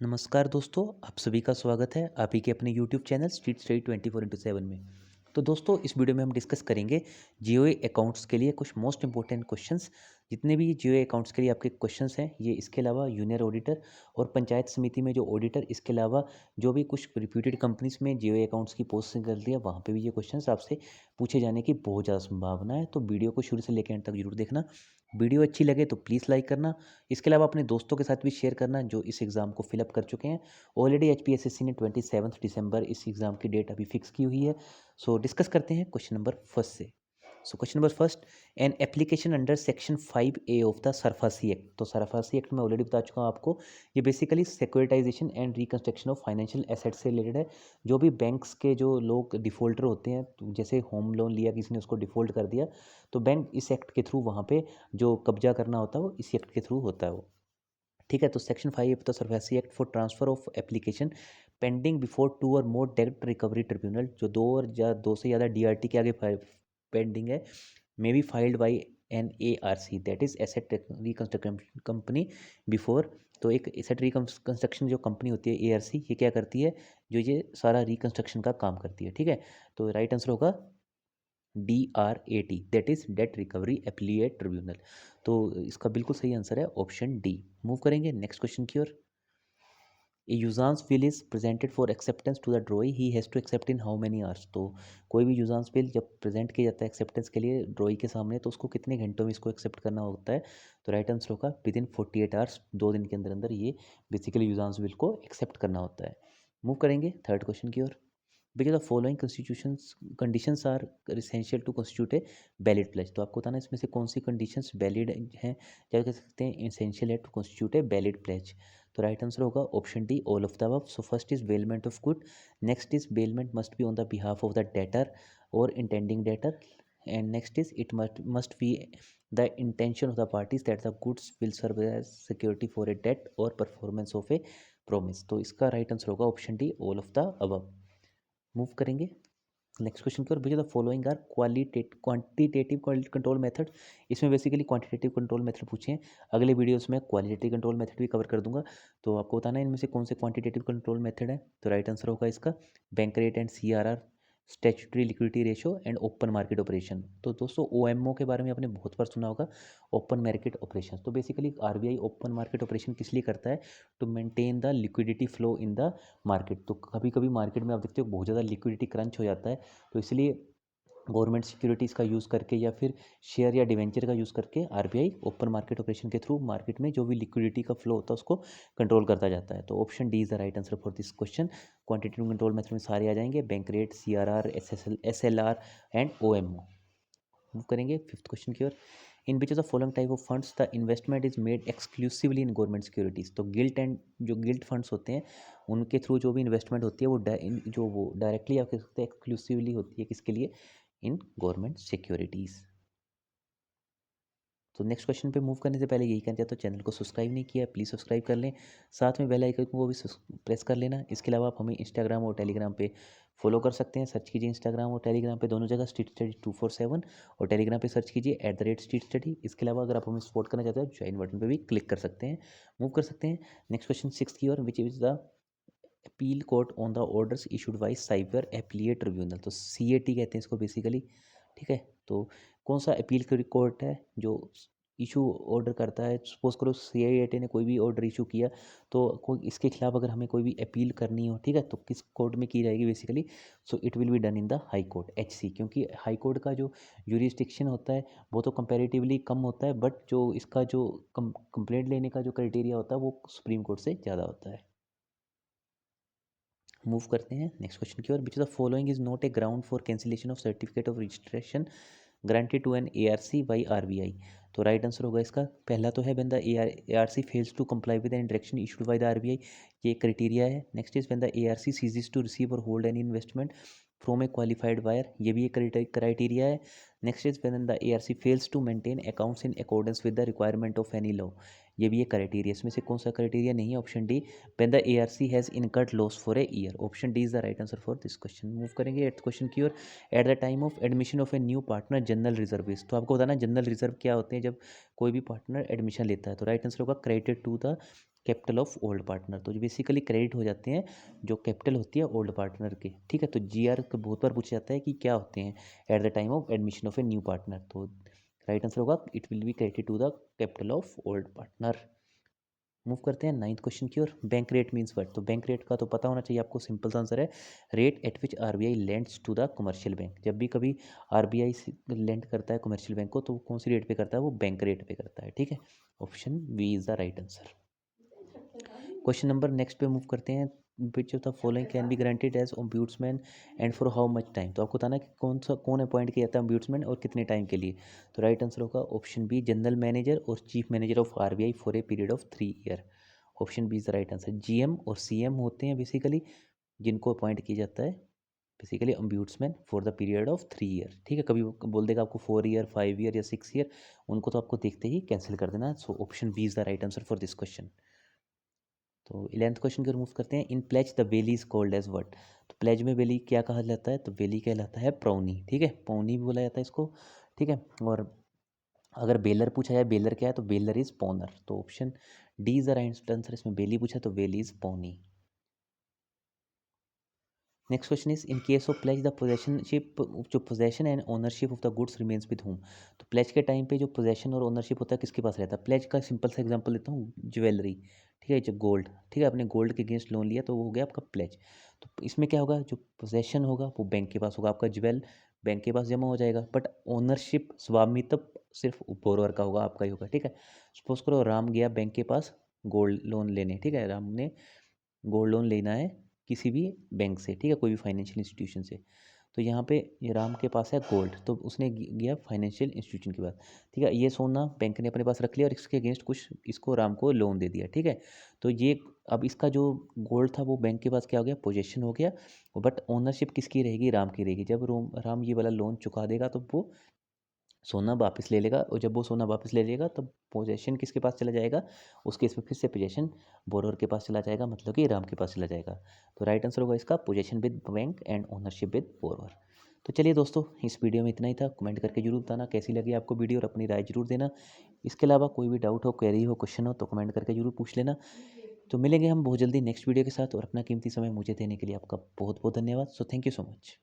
नमस्कार दोस्तों, आप सभी का स्वागत है आप ही के अपने यूट्यूब चैनल स्ट्रीट स्टडी 24/7 में। तो दोस्तों, इस वीडियो में हम डिस्कस करेंगे जीओए अकाउंट्स के लिए कुछ मोस्ट इंपॉर्टेंट क्वेश्चंस। जितने भी जीओए अकाउंट्स के लिए आपके क्वेश्चंस हैं, ये इसके अलावा जूनियर ऑडिटर और पंचायत समिति में जो ऑडिटर, इसके अलावा जो भी कुछ रिप्यूटेड कंपनीज में जीओए अकाउंट्स की पोस्ट निकलती है, वहाँ पे भी ये क्वेश्चंस आपसे पूछे जाने की बहुत ज़्यादा संभावना है। तो वीडियो को शुरू से लेकर एंड तक जरूर देखना। वीडियो अच्छी लगे तो प्लीज़ लाइक करना। इसके अलावा अपने दोस्तों के साथ भी शेयर करना जो इस एग्ज़ाम को फिलअप कर चुके हैं। ऑलरेडी एचपीएसएससी ने 27 दिसंबर इस एग्ज़ाम की डेट अभी फिक्स की हुई है। सो डिस्कस करते हैं क्वेश्चन नंबर फर्स्ट से। So question number first, an application under section 5A of the SARFAESI act. तो सरफासी एक्ट में ऑलरेडी बता चुका हूँ आपको, ये basically securitisation and reconstruction of financial asset से रिलेटेड है। जो भी बैंक्स के जो लोग डिफॉल्टर होते हैं, तो जैसे होम लोन लिया किसी ने, उसको डिफॉल्ट कर दिया, तो बैंक इस एक्ट के थ्रू वहाँ पे जो कब्जा करना होता है वो इस एक्ट के थ्रू होता है वो। ठीक है, तो section 5 of the SARFAESI act for transfer of application pending before two और मोर डेट रिकवरी ट्रिब्यूनल, जो दो से ज़्यादा डीआरटी के आगे पेंडिंग है, may be filed by an A R C, that is asset reconstruction company before. तो एक एसेट रिकंस्ट्रक्शन जो कंपनी होती है ए आर सी, ये क्या करती है, जो ये सारा रिकंस्ट्रक्शन का काम करती है। ठीक है, तो राइट आंसर होगा DRAT, that is debt recovery appellate tribunal. तो इसका बिल्कुल सही आंसर है ऑप्शन डी। मूव करेंगे नेक्स्ट क्वेश्चन की ओर। A usance bill is presented for acceptance to the drawee, he has to accept in how many hours. तो कोई भी यूजान्स बिल जब प्रेजेंट किया जाता है एक्सेप्टेंस के लिए ड्रॉई के सामने, तो उसको कितने घंटों में इसको एक्सेप्ट करना होता है। तो राइट आंसर होगा विद इन 48 आवर्स, 2 दिन के अंदर अंदर ये बेसिकली यूजान्स बिल को एक्सेप्ट करना होता है। मूव करेंगे थर्ड क्वेश्चन की ओर। Because the following constitutions conditions are essential to constitute a valid pledge. तो आपको बताना है इसमें से कौन सी कंडीशंस वैलिड हैं, क्या कह सकते हैं, एसेंशियल है to constitute a valid pledge. तो राइट आंसर होगा option D, all of the above. So first is bailment of good, next is bailment must be on the behalf of the debtor और intending debtor, and next is it must be the intention of the parties that the goods will serve as security for a debt और performance of a promise. तो इसका right answer होगा option D, all of the above. Move करेंगे next question की ओर। Which the following are quantitative control method. इसमें basically quantitative control method पूछे हैं, अगले वीडियोस में क्वालिटेटिव कंट्रोल मेथड भी कवर कर दूंगा। तो आपको बताना है इनमें से कौन से क्वांटिटेटिव कंट्रोल मेथड है। तो राइट आंसर होगा इसका bank rate and CRR, statutory liquidity ratio and open market operation. तो दोस्तों, OMO के बारे में आपने बहुत बार सुना होगा, ओपन मार्केट ऑपरेशन। तो basically RBI open market operation किस लिए करता है, to maintain the liquidity flow in the market. तो कभी कभी मार्केट में आप देखते हो बहुत ज़्यादा लिक्विडिटी क्रंच हो जाता है, तो इसलिए गवर्नमेंट सिक्योरिटीज़ का यूज़ करके या फिर शेयर या डिवेंचर का यूज़ करके RBI ओपन मार्केट ऑपरेशन के थ्रू मार्केट में जो भी लिक्विडिटी का फ्लो होता है उसको कंट्रोल करता जाता है। तो option D is the right answer for this question. Quantitative control method में सारे आ जाएंगे, bank rate, CRR, SLR and OMO। Move करेंगे फिफ्थ क्वेश्चन की ओर। In which of the following type of funds the investment is made exclusively in government securities. तो gilt and जो gilt funds होते हैं, उनके थ्रू जो भी इन्वेस्टमेंट होती है वो डायरेक्टली आप कह सकते हैं एक्सक्लूसिवली होती है किसके लिए, इन गवर्नमेंट सिक्योरिटीज़। तो नेक्स्ट क्वेश्चन पे मूव करने से पहले यही कहना चाहता हूँ, चैनल को सब्सक्राइब नहीं किया प्लीज़ सब्सक्राइब कर लें, साथ में बेल आइकन को भी प्रेस कर लेना। इसके अलावा आप हमें इंस्टाग्राम और टेलीग्राम पे फॉलो कर सकते हैं, सर्च कीजिए इंस्टाग्राम और टेलीग्राम पे दोनों जगह स्ट्रीट स्टडी 247, और टेलीग्राम पे सर्च कीजिए @स्ट्रीट स्टडी। इसके अलावा अगर आप हमें सपोर्ट करना चाहते हैं ज्वाइन बटन पर भी क्लिक कर सकते हैं। मूव कर सकते हैं नेक्स्ट क्वेश्चन सिक्स की ओर, which is the appeal court on the orders issued by cyber appellate tribunal. तो CAT कहते हैं इसको बेसिकली। ठीक है, तो कौन सा अपील कोर्ट है जो इशू ऑर्डर करता है। सपोज करो CIAT ने कोई भी ऑर्डर इशू किया, तो कोई इसके खिलाफ अगर हमें कोई भी अपील करनी हो, ठीक है, तो किस कोर्ट में की जाएगी basically. So it will be done in the high court, HC, क्योंकि हाई कोर्ट का जो यूरिस्डिक्शन होता है वो तो कंपैरेटिवली कम होता है, बट जो इसका जो कंप्लेंट लेने का जो क्राइटेरिया होता है वो सुप्रीम कोर्ट से ज़्यादा होता है। मूव करते हैं नेक्स्ट क्वेश्चन की ओर। Which the following is not a ground for cancellation of certificate of registration granted to an ARC by RBI। तो राइट आंसर होगा इसका पहला तो है, when the ARC fails to comply with an direction issued by the RBI, ये criteria है। Next is when the ARC ceases to receive और hold any investment from a qualified buyer, ये भी एक क्राइटेरिया है। Next is when the ARC fails to maintain accounts in accordance with the requirement of any law, ये भी एक criteria. इसमें से कौन सा क्राइटेरिया नहीं है, option D, when the ARC has incurred loss for a year, option D is the right answer for this question. Move करेंगे एट्थ क्वेश्चन की ओर। At the time of admission of a new partner general reservist. तो आपको बताना general reserve क्या होते हैं जब कोई भी पार्टनर एडमिशन लेता है। तो राइट आंसर होगा credited to the capital of old partner. तो बेसिकली क्रेडिट हो जाते हैं जो कैपिटल होती है ओल्ड पार्टनर के, ठीक है। तो जीआर बहुत बार पूछा जाता है कि क्या होते हैं at the time of admission of a new partner. तो राइट आंसर होगा it will be credited to the capital of old partner. Move करते हैं नाइन्थ क्वेश्चन की ओर। Bank rate means what? तो बैंक रेट का तो पता होना चाहिए आपको, सिंपल सा आंसर है rate at which RBI lends to the commercial bank. जब भी कभी आरबीआई लेंड करता है कमर्शियल बैंक को तो वो कौन सी रेट पे करता है? वो बैंक रेट पे करता है, ठीक है। Option B is the right answer. Question number next पे मूव करते हैं। Which of the following can be granted as ombudsman and for how much time? तो आपको बताना है कि कौन अपॉइंट किया जाता है ओम्ब्यूड्समैन और कितने टाइम के लिए। तो राइट आंसर होगा ऑप्शन बी जनरल मैनेजर और chief manager of RBI for a period of 3 year. Option B is the right answer. GM और सीएम होते हैं बेसिकली जिनको अपॉइंट किया जाता है basically ombudsman for the period of 3 year, ठीक है। कभी वो बोल देगा आपको 4 ईयर, 5 ईयर या 6 ईयर, उनको तो आपको देखते ही कैंसिल कर देना है। So option B is the right answer for this question. तो 11th क्वेश्चन की ओर मूव करते हैं। In pledge the bailee is called as what? तो प्लेज में वेली क्या कहा जाता है? तो वेली कहलाता है प्रौनी, ठीक है। पौनी भी बोला जाता है इसको, ठीक है। और अगर बेलर पूछा जाए बेलर क्या है, तो बेलर इज पौनर। तो option D is the right answer. इसमें बेली पूछा तो bailee is pawnee. Next question is in case of pledge the possessionship, जो possession and ownership of the goods remains with whom. तो pledge के time पे जो possession और ownership होता है किसके पास रहता है? प्लेज का सिंपल सा एग्जांपल लेता हूँ, ज्वेलरी, ठीक है, जो गोल्ड, ठीक है, आपने गोल्ड के अगेंस्ट लोन लिया तो वो हो गया आपका प्लेज। तो इसमें क्या होगा, जो पोजेशन होगा वो बैंक के पास होगा, आपका ज्वेल बैंक के पास जमा हो जाएगा, बट ओनरशिप स्वामित्व सिर्फ बोरोअर का होगा, आपका ही होगा, ठीक है। सपोज करो राम गया बैंक के पास गोल्ड लोन लेने, ठीक है, राम ने गोल्ड लोन लेना है किसी भी बैंक से, ठीक है, कोई भी फाइनेंशियल इंस्टीट्यूशन से। तो यहाँ पे ये राम के पास है गोल्ड, तो उसने गया फाइनेंशियल इंस्टीट्यूशन के पास, ठीक है। ये सोना बैंक ने अपने पास रख लिया और इसके अगेंस्ट कुछ इसको राम को लोन दे दिया, ठीक है। तो ये अब इसका जो गोल्ड था वो बैंक के पास क्या हो गया? पोजेशन हो गया, बट ओनरशिप किसकी रहेगी? राम की रहेगी। जब राम ये वाला लोन चुका देगा तो वो सोना वापस ले लेगा, और जब वो सोना वापस ले लेगा तब पोजेशन किसके पास चला जाएगा? उस केस में फिर से पोजेशन बोरोर के पास चला जाएगा, मतलब कि राम के पास चला जाएगा। तो राइट आंसर होगा इसका possession with bank and ownership with borrower. तो चलिए दोस्तों, इस वीडियो में इतना ही था। कमेंट करके जरूर बताना कैसी लगी आपको वीडियो और अपनी राय जरूर देना। इसके अलावा कोई भी डाउट हो, क्वेरी हो, क्वेश्चन हो तो कमेंट करके जरूर पूछ लेना। तो मिलेंगे हम बहुत जल्दी नेक्स्ट वीडियो के साथ, और अपना कीमती समय मुझे देने के लिए आपका बहुत बहुत धन्यवाद। So thank you so much.